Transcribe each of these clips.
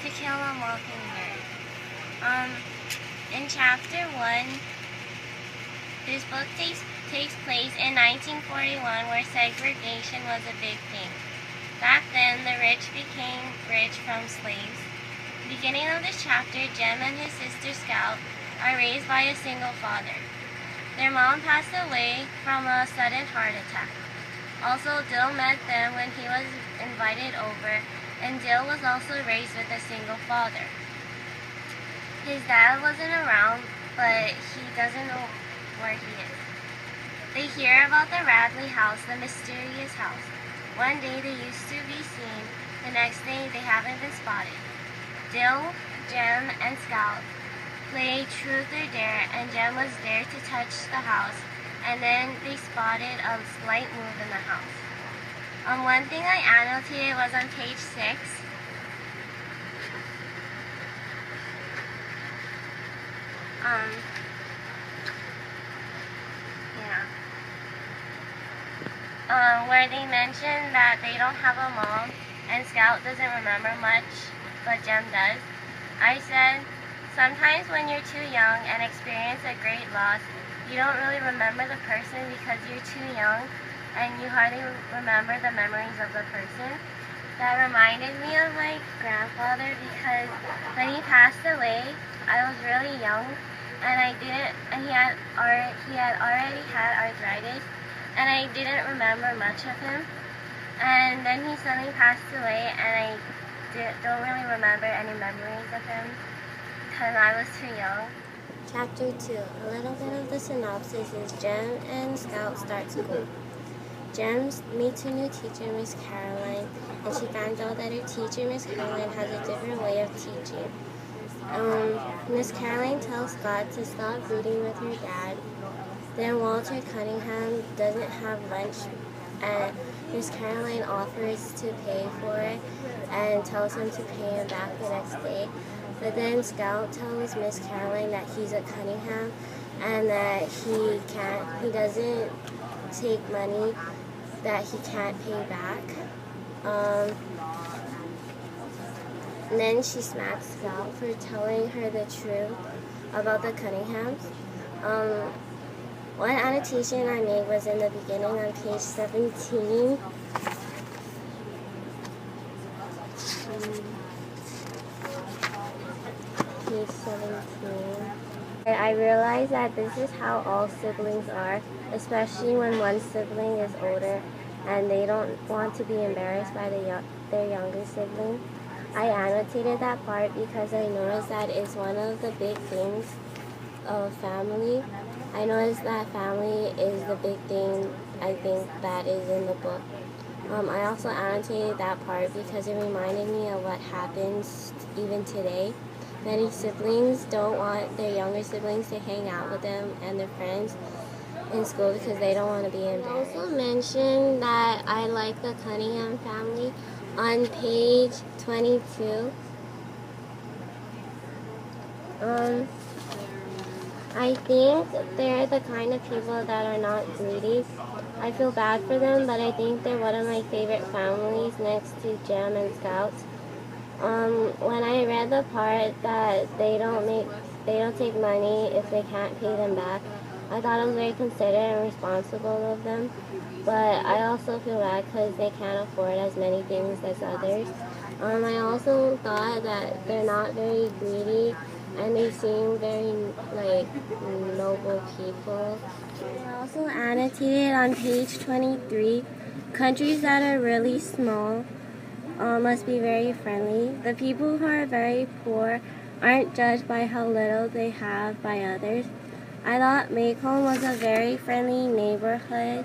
To Kill a Mockingbird. In chapter 1, this book takes place in 1941, where segregation was a big thing. Back then, the rich became rich from slaves. Beginning of this chapter, Jem and his sister Scout are raised by a single father. Their mom passed away from a sudden heart attack. Also, Dill met them when he was invited over, and Dill was also raised with a single father. His dad wasn't around, but he doesn't know where he is. They hear about the Radley house, the mysterious house. One day they used to be seen, the next day they haven't been spotted. Dill, Jem, and Scout play truth or dare, and Jem was there to touch the house, and then they spotted a slight move in the house. One thing I annotated was on page 6. Where they mentioned that they don't have a mom, and Scout doesn't remember much, but Jem does. I said, sometimes when you're too young and experience a great loss, you don't really remember the person because you're too young and you hardly remember the memories of the person. That reminded me of my grandfather because when he passed away, I was really young and he had already had arthritis, and I didn't remember much of him. And then he suddenly passed away, and I don't really remember any memories of him because I was too young. Chapter 2. A little bit of the synopsis is Jem and Scout start school. Jem meets her new teacher, Miss Caroline, and she finds out that her teacher, Miss Caroline, has a different way of teaching. Miss Caroline tells Scott to stop reading with her dad. Then Walter Cunningham doesn't have lunch, and Miss Caroline offers to pay for it and tells him to pay him back the next day. But then Scout tells Miss Caroline that he's a Cunningham and that he doesn't take money that he can't pay back. And then she smacks Scout for telling her the truth about the Cunninghams. One annotation I made was in the beginning on page 17. Page 17. And I realized that this is how all siblings are, especially when one sibling is older and they don't want to be embarrassed by their younger sibling. I annotated that part because I noticed that it's one of the big things of family. I noticed that family is the big thing I think that is in the book. I also annotated that part because it reminded me of what happens even today. Many siblings don't want their younger siblings to hang out with them and their friends in school because they don't want to be embarrassed. I also mentioned that I like the Cunningham family on page 22. I think they're the kind of people that are not greedy. I feel bad for them, but I think they're one of my favorite families next to Jem and Scouts. When I read the part that they don't take money if they can't pay them back, I thought it was very considerate and responsible of them. But I also feel bad because they can't afford as many things as others. I also thought that they're not very greedy and they seem very noble people. I also annotated on page 23, countries that are really small must be very friendly. The people who are very poor aren't judged by how little they have by others. I thought Macomb was a very friendly neighborhood,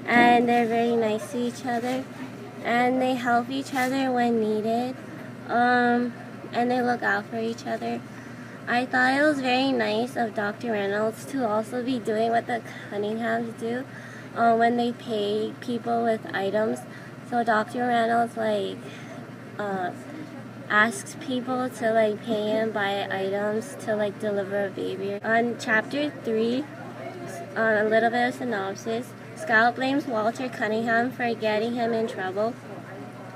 and they're very nice to each other, and they help each other when needed, and they look out for each other. I thought it was very nice of Dr. Reynolds to also be doing what the Cunninghams do when they pay people with items. So Dr. Reynolds asks people to pay him by items to deliver a baby. On chapter 3, a little bit of synopsis. Scout blames Walter Cunningham for getting him in trouble.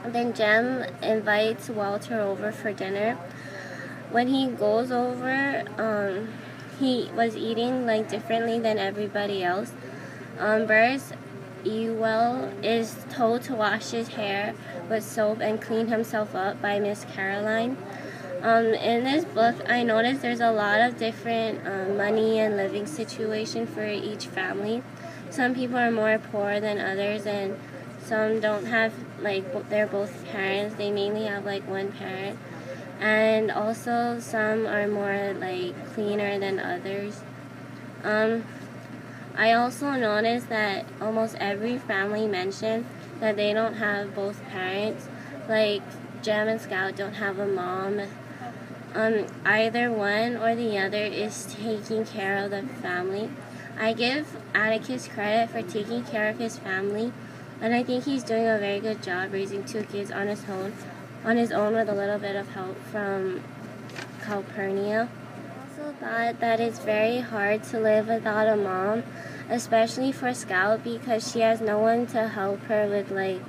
Then Jem invites Walter over for dinner. When he goes over, he was eating like differently than everybody else. Burris Ewell is told to wash his hair with soap and clean himself up by Miss Caroline. In this book, I noticed there's a lot of different money and living situation for each family. Some people are more poor than others, and some don't have, like, they're both parents. They mainly have like one parent. And also some are more like cleaner than others. I also noticed that almost every family mentioned that they don't have both parents. Like Jem and Scout don't have a mom. Either one or the other is taking care of the family. I give Atticus credit for taking care of his family, and I think he's doing a very good job raising two kids on his own with a little bit of help from Calpurnia. I also thought that it's very hard to live without a mom, especially for Scout, because she has no one to help her with like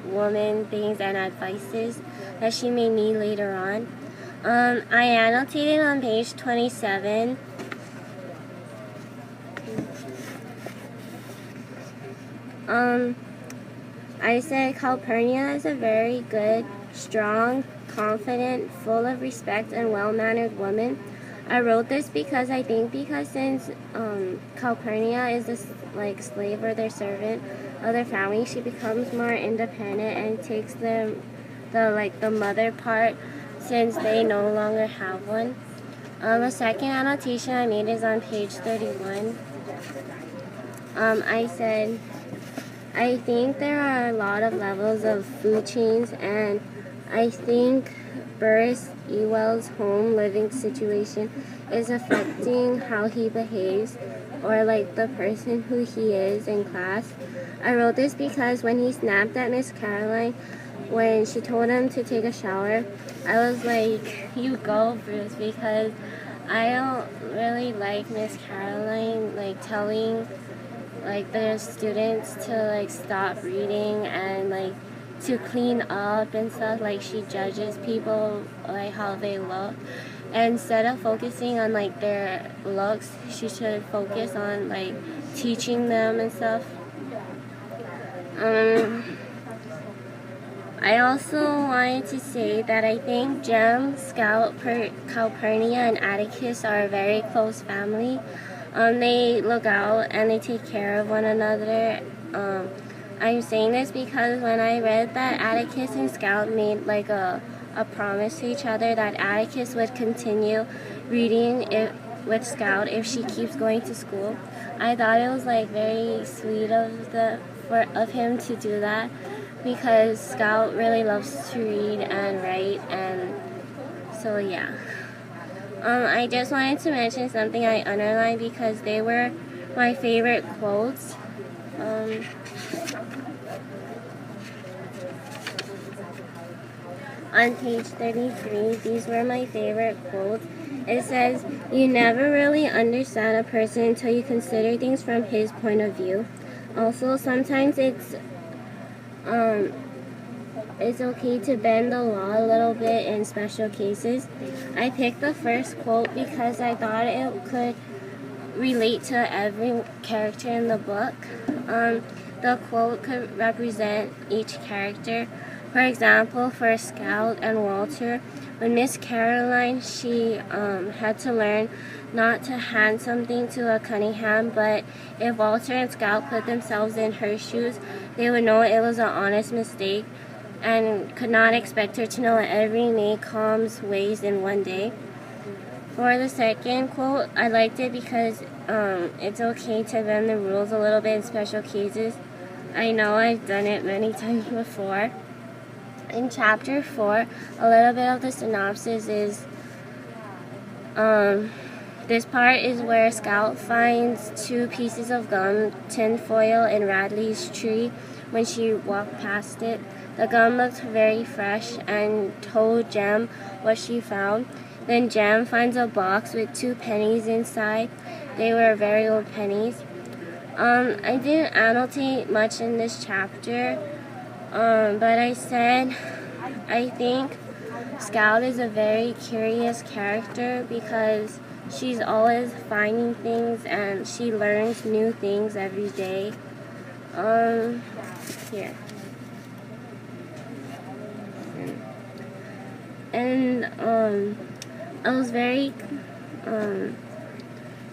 woman things and advices that she may need later on. I annotated on page 27. I said Calpurnia is a very good, strong, confident, full of respect, and well-mannered woman. I wrote this because since Calpurnia is a slave or their servant of their family, she becomes more independent and takes the mother part since they no longer have one. The second annotation I made is on page 31. I said, I think there are a lot of levels of food chains, and I think Burris Ewell's home living situation is affecting how he behaves or like the person who he is in class. I wrote this because when he snapped at Miss Caroline when she told him to take a shower, I was like, you go, Bruce, because I don't really like Miss Caroline like telling like the students to like stop reading and like to clean up and stuff. Like she judges people like how they look, and instead of focusing on like their looks, she should focus on like teaching them and stuff. I also wanted to say that I think Jem, Scout, Calpurnia, and Atticus are a very close family. They look out and they take care of one another. I'm saying this because when I read that Atticus and Scout made like a promise to each other that Atticus would continue reading with Scout if she keeps going to school, I thought it was like very sweet of him to do that, because Scout really loves to read and write, and so yeah. I just wanted to mention something I underlined because they were my favorite quotes. On page 33, these were my favorite quotes. It says, "You never really understand a person until you consider things from his point of view." Also, sometimes it's okay to bend the law a little bit in special cases. I picked the first quote because I thought it could relate to every character in the book. The quote could represent each character. For example, for Scout and Walter, when Miss Caroline, she had to learn not to hand something to a Cunningham, but if Walter and Scout put themselves in her shoes, they would know it was an honest mistake and could not expect her to know every Maycom's ways in one day. For the second quote, I liked it because it's okay to bend the rules a little bit in special cases. I know I've done it many times before. In chapter 4, a little bit of the synopsis is, this part is where Scout finds 2 pieces of gum, tinfoil, in Radley's tree when she walked past it. The gum looked very fresh and told Jem what she found. Then Jem finds a box with 2 pennies inside. They were very old pennies. I didn't annotate much in this chapter. But I said I think Scout is a very curious character because she's always finding things and she learns new things every day. Here. And I was very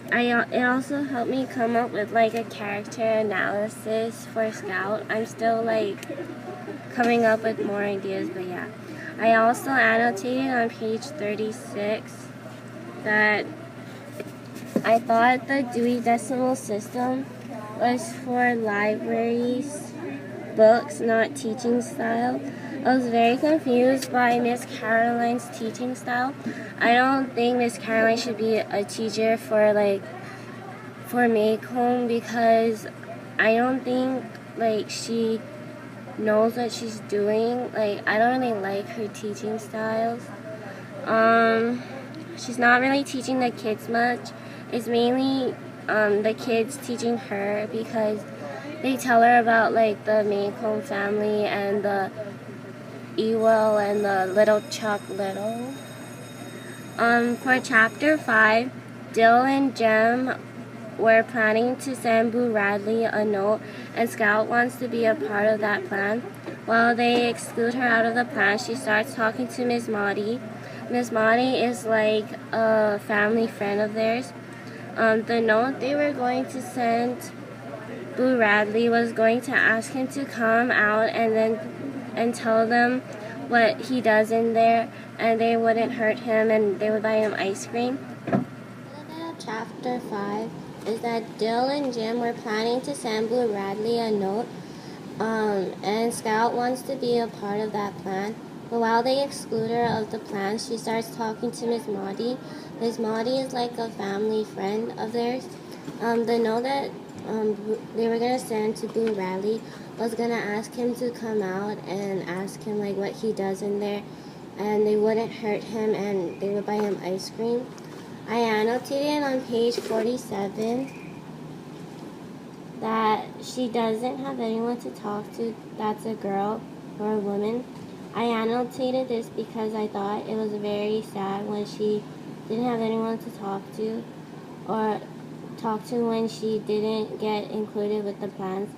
it also helped me come up with like a character analysis for Scout. I'm still like coming up with more ideas, but yeah. I also annotated on page 36 that I thought the Dewey Decimal System was for libraries, books, not teaching style. I was very confused by Miss Caroline's teaching style. I don't think Miss Caroline should be a teacher for Maycomb because I don't think like she knows what she's doing. Like I don't really like her teaching styles. She's not really teaching the kids much. It's mainly the kids teaching her because they tell her about like the Maycomb family and the Ewell and the little Chuck Little. For chapter 5, Dill and Jem were planning to send Boo Radley a note, and Scout wants to be a part of that plan. While they exclude her out of the plan, she starts talking to Miss Maudie. Miss Maudie is like a family friend of theirs. The note they were going to send Boo Radley was going to ask him to come out and tell them what he does in there, and they wouldn't hurt him and they would buy him ice cream. Chapter 5 is that Dill and Jim were planning to send Boo Radley a note, and Scout wants to be a part of that plan. But while they exclude her of the plan, she starts talking to Miss Maudie. Miss Maudie is like a family friend of theirs. The note that they were gonna send to Boo Radley was gonna ask him to come out and ask him like what he does in there, and they wouldn't hurt him and they would buy him ice cream. I annotated on page 47 that she doesn't have anyone to talk to that's a girl or a woman. I annotated this because I thought it was very sad when she didn't have anyone to talk to or talk to when she didn't get included with the plans.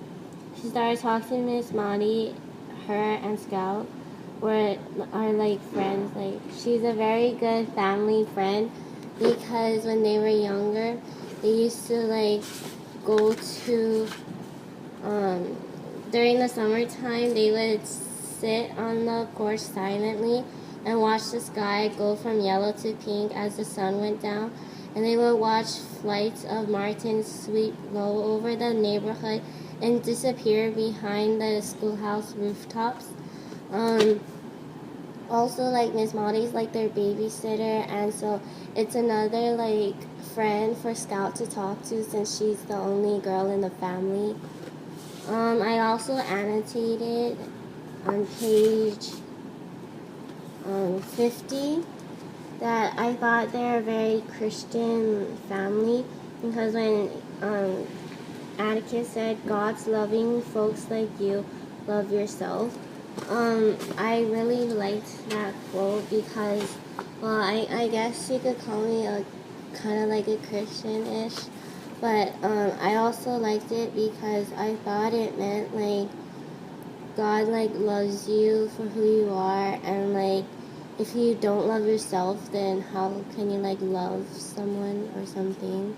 She started talking to Miss Maudie. Her and Scout are like friends. Like she's a very good family friend because when they were younger, they used to like go to during the summertime they would sit on the porch silently and watch the sky go from yellow to pink as the sun went down, and they would watch flights of martins sweep low over the neighborhood and disappear behind the schoolhouse rooftops. Also, like Miss Maudie's like their babysitter, and so it's another like friend for Scout to talk to since she's the only girl in the family. I also annotated on page 50 that I thought they're a very Christian family because when Atticus said, "God's loving folks like you, love yourself." I really liked that quote because, well, I guess you could call me a kind of like a Christian-ish, but I also liked it because I thought it meant like God like loves you for who you are, and like if you don't love yourself, then how can you like love someone or something?